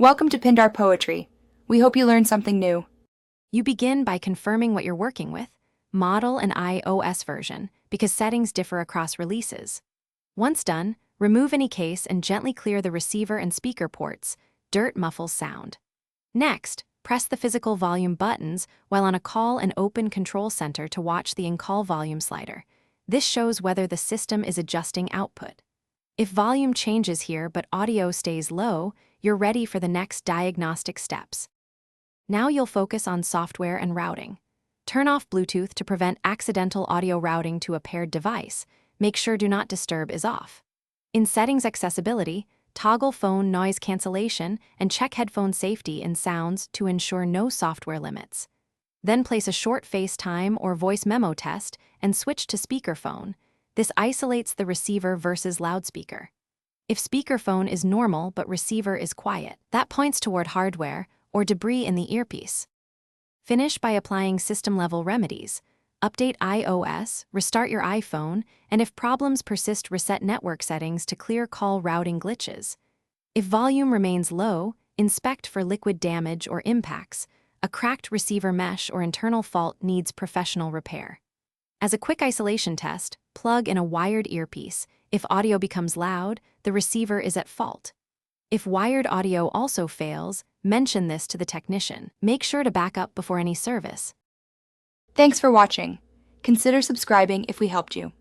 Welcome to Pindar Poetry. We hope you learned something new. You begin by confirming what you're working with, model and iOS version, because settings differ across releases. Once done, remove any case and gently clear the receiver and speaker ports. Dirt muffles sound. Next, press the physical volume buttons while on a call and open Control Center to watch the in-call volume slider. This shows whether the system is adjusting output. If volume changes here but audio stays low, you're ready for the next diagnostic steps. Now you'll focus on software and routing. Turn off Bluetooth to prevent accidental audio routing to a paired device. Make sure Do Not Disturb is off. In Settings Accessibility, toggle phone noise cancellation and check headphone safety in Sounds to ensure no software limits. Then place a short FaceTime or voice memo test and switch to speakerphone. This isolates the receiver versus loudspeaker. If speakerphone is normal but receiver is quiet, that points toward hardware or debris in the earpiece. Finish by applying system-level remedies. Update iOS, restart your iPhone, and if problems persist, reset network settings to clear call routing glitches. If volume remains low, inspect for liquid damage or impacts. A cracked receiver mesh or internal fault needs professional repair. As a quick isolation test, plug in a wired earpiece. If audio becomes loud, the receiver is at fault. If wired audio also fails, mention this to the technician. Make sure to back up before any service. Thanks for watching. Consider subscribing if we helped you.